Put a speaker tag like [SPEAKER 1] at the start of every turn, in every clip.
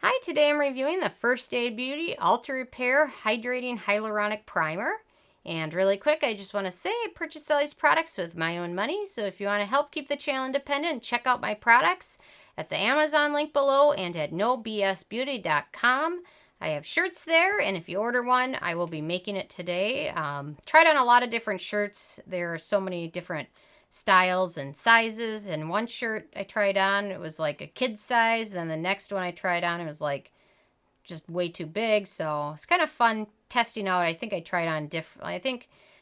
[SPEAKER 1] Hi, today I'm reviewing the First Aid Beauty Ultra Repair Hydrating Hyaluronic Primer. And really quick, I just want to say I purchased all these products with my own money, so if you want to help keep the channel independent, check out my products at the Amazon link below and at nobsbeauty.com. I have shirts there, and if you order one, I will be making it today. Tried on a lot of different shirts. There are so many different styles and sizes, and one shirt I tried on, it was like a kid size. Then the next one I tried on, it was like just way too big. So it's kind of fun testing out. I think I tried on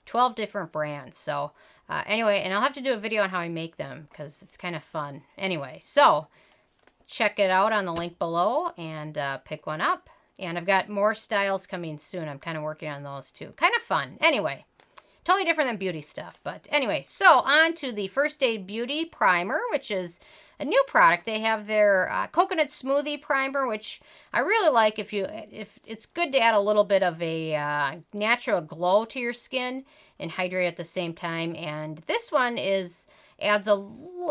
[SPEAKER 1] 12 different brands. So anyway, and I'll have to do a video on how I make them because it's kind of fun. Anyway, so check it out on the link below and pick one up. And I've got more styles coming soon. I'm kind of working on those too. Kind of fun. Anyway, totally different than beauty stuff. But anyway, so on to the First Aid Beauty Primer, which is a new product. They have their coconut smoothie primer, which I really like. If it's good to add a little bit of a natural glow to your skin and hydrate at the same time. And this one adds a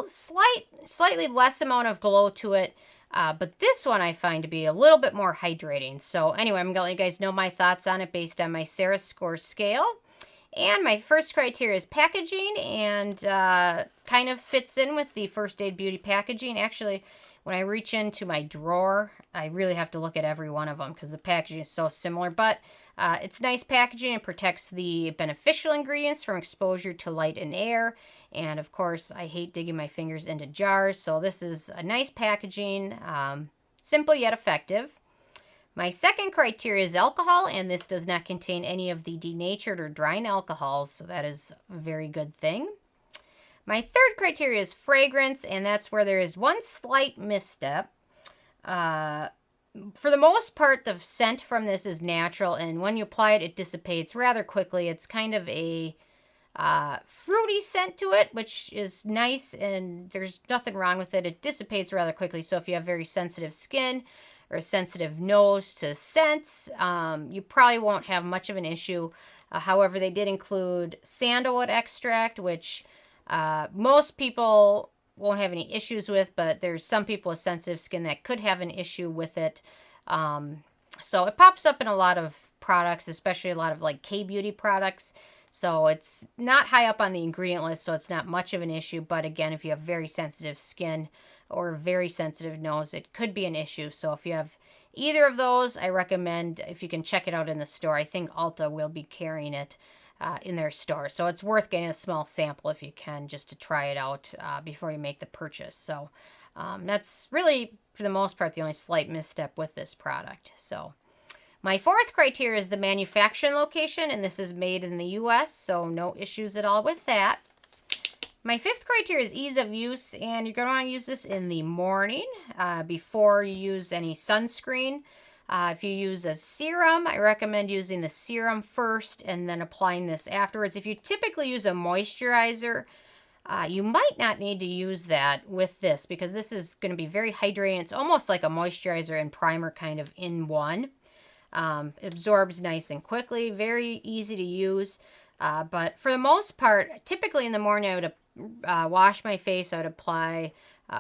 [SPEAKER 1] slightly less amount of glow to it. But this one I find to be a little bit more hydrating. So anyway, I'm going to let you guys know my thoughts on it based on my Sarah score scale. And my first criteria is packaging, and kind of fits in with the First Aid Beauty packaging. Actually, when I reach into my drawer, I really have to look at every one of them because the packaging is so similar. But it's nice packaging. It protects the beneficial ingredients from exposure to light and air. And of course, I hate digging my fingers into jars. So this is a nice packaging, simple yet effective. My second criteria is alcohol, and this does not contain any of the denatured or drying alcohols, so that is a very good thing. My third criteria is fragrance, and that's where there is one slight misstep. For the most part, the scent from this is natural, and when you apply it, it dissipates rather quickly. It's kind of a fruity scent to it, which is nice, and there's nothing wrong with it. It dissipates rather quickly, so if you have very sensitive skin or a sensitive nose to scents, you probably won't have much of an issue. However, they did include sandalwood extract, which most people won't have any issues with, but there's some people with sensitive skin that could have an issue with it. So it pops up in a lot of products, especially a lot of like K-beauty products. So it's not high up on the ingredient list, so it's not much of an issue. But again, if you have very sensitive skin or very sensitive nose, it could be an issue. So if you have either of those, I recommend if you can check it out in the store. I think Ulta will be carrying it in their store. So it's worth getting a small sample if you can, just to try it out before you make the purchase. So that's really, for the most part, the only slight misstep with this product. So my fourth criteria is the manufacturing location, and this is made in the US, so no issues at all with that. My fifth criteria is ease of use, and you're going to want to use this in the morning before you use any sunscreen. If you use a serum, I recommend using the serum first and then applying this afterwards. If you typically use a moisturizer, you might not need to use that with this because this is going to be very hydrating. It's almost like a moisturizer and primer kind of in one. It absorbs nice and quickly, very easy to use. But for the most part, typically in the morning, I would wash my face. I would apply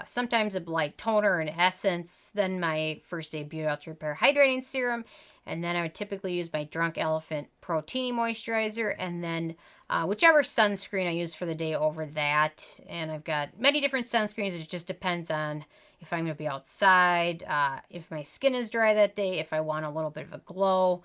[SPEAKER 1] sometimes a light toner and essence, then my First Aid Beauty Ultra Repair Hydrating Serum, and then I would typically use my Drunk Elephant Pro-Tini Moisturizer, and then whichever sunscreen I use for the day over that. And I've got many different sunscreens. It just depends on if I'm going to be outside, if my skin is dry that day, if I want a little bit of a glow.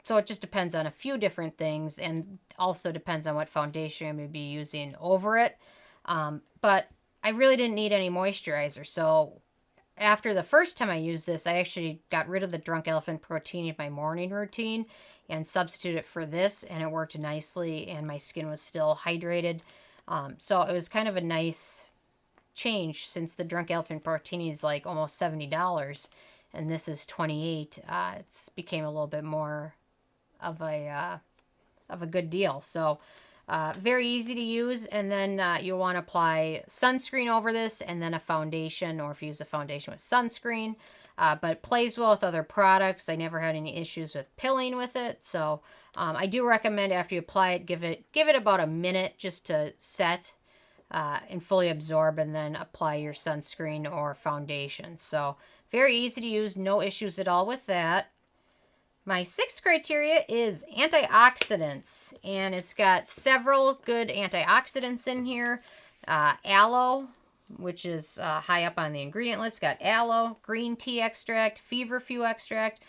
[SPEAKER 1] So it just depends on a few different things, and also depends on what foundation I'm going to be using over it. But I really didn't need any moisturizer. So after the first time I used this, I actually got rid of the Drunk Elephant Pro-Tini in my morning routine and substituted it for this, and it worked nicely, and my skin was still hydrated. So it was kind of a nice change, since the Drunk Elephant Pro-Tini is like almost $70 and this is $28. It's became a little bit more of a good deal. So very easy to use, and then you'll want to apply sunscreen over this, and then a foundation, or if you use a foundation with sunscreen. But it plays well with other products. I never had any issues with pilling with it, so I do recommend after you apply it, give it about a minute just to set and fully absorb, and then apply your sunscreen or foundation. So Very easy to use, no issues at all with that. My 6th criteria is antioxidants, and it's got several good antioxidants in here. Aloe, which is high up on the ingredient list, got aloe, green tea extract, feverfew extract,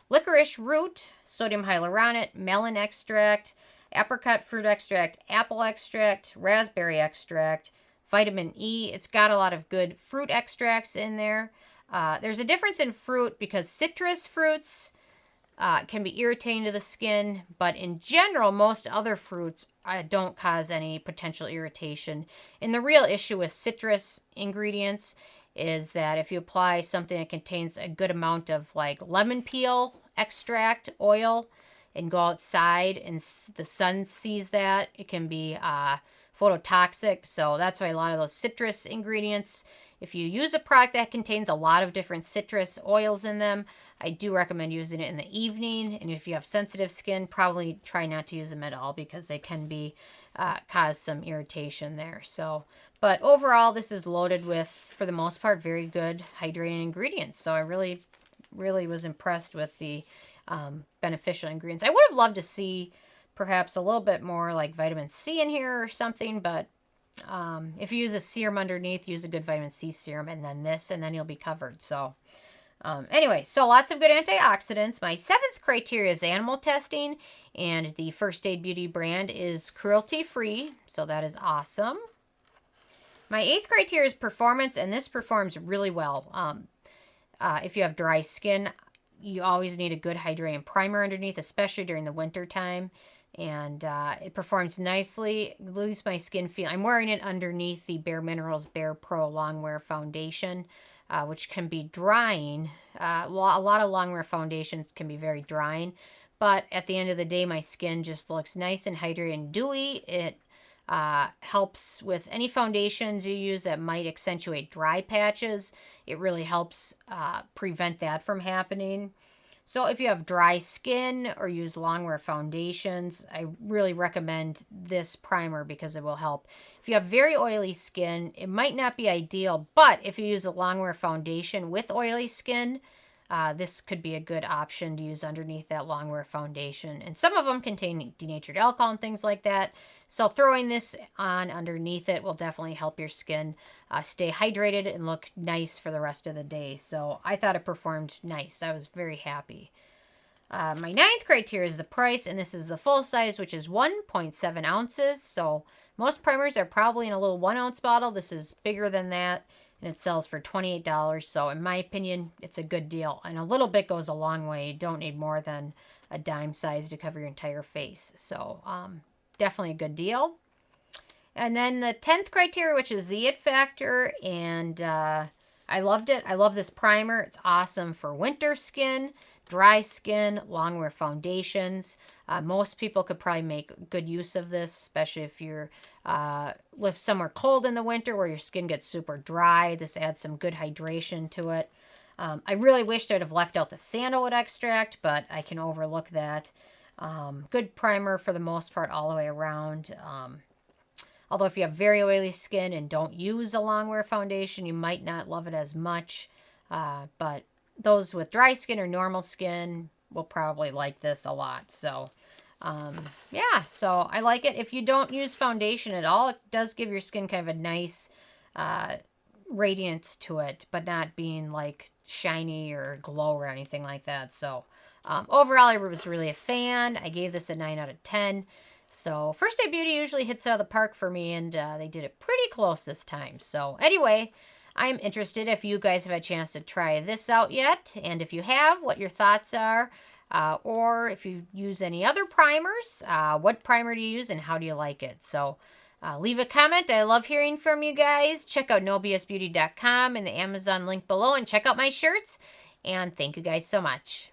[SPEAKER 1] licorice root, sodium hyaluronate, melon extract, apricot fruit extract, apple extract, raspberry extract, vitamin E. It's got a lot of good fruit extracts in there. There's a difference in fruit because citrus fruits can be irritating to the skin, but in general, most other fruits don't cause any potential irritation. And the real issue with citrus ingredients is that if you apply something that contains a good amount of like lemon peel extract oil and go outside and the sun sees that, it can be phototoxic. So that's why a lot of those citrus ingredients, if you use a product that contains a lot of different citrus oils in them, I do recommend using it in the evening. And if you have sensitive skin, probably try not to use them at all because they can be cause some irritation there. So, but overall, this is loaded with, for the most part, very good hydrating ingredients. So I really was impressed with the beneficial ingredients. I would have loved to see perhaps a little bit more like vitamin C in here or something, but if you use a serum underneath, use a good vitamin C serum and then this, and then you'll be covered. So anyway, so lots of good antioxidants. My 7th criteria is animal testing, and the First Aid Beauty brand is cruelty-free, so that is awesome. My 8th criteria is performance, and this performs really well. If you have dry skin, you always need a good hydrating primer underneath, especially during the winter time. And it performs nicely. Leaves my skin feel. I'm wearing it underneath the Bare Minerals Bare Pro Longwear Foundation, which can be drying. A lot of longwear foundations can be very drying, but at the end of the day, my skin just looks nice and hydrated and dewy. It helps with any foundations you use that might accentuate dry patches. It really helps prevent that from happening. So if you have dry skin or use longwear foundations, I really recommend this primer because it will help. If you have very oily skin, it might not be ideal, but if you use a longwear foundation with oily skin, this could be a good option to use underneath that longwear foundation. And some of them contain denatured alcohol and things like that. So throwing this on underneath it will definitely help your skin stay hydrated and look nice for the rest of the day. So I thought it performed nice. I was very happy. My 9th criteria is the price, and this is the full size, which is 1.7 ounces. So most primers are probably in a little 1 ounce bottle. This is bigger than that, and it sells for $28. So in my opinion, it's a good deal. And a little bit goes a long way. You don't need more than a dime size to cover your entire face. So definitely a good deal. And then the 10th criteria, which is the it factor, and I loved it. I love this primer. It's awesome for winter skin, dry skin, longwear foundations. Most people could probably make good use of this, especially if you're live somewhere cold in the winter where your skin gets super dry. This adds some good hydration to it. I really wish I'd have left out the sandalwood extract, but I can overlook that. Good primer for the most part all the way around. Although if you have very oily skin and don't use a longwear foundation, you might not love it as much. But those with dry skin or normal skin will probably like this a lot. So, yeah, so I like it. If you don't use foundation at all, it does give your skin kind of a nice radiance to it, but not being like shiny or glow or anything like that. So, overall, I was really a fan. I gave this a 9 out of 10. So First Aid Beauty usually hits out of the park for me, and they did it pretty close this time. So anyway, I'm interested if you guys have had a chance to try this out yet, and if you have, what your thoughts are, or if you use any other primers, what primer do you use and how do you like it? So leave a comment. I love hearing from you guys. Check out nobsbeauty.com and the Amazon link below, and check out my shirts. And thank you guys so much.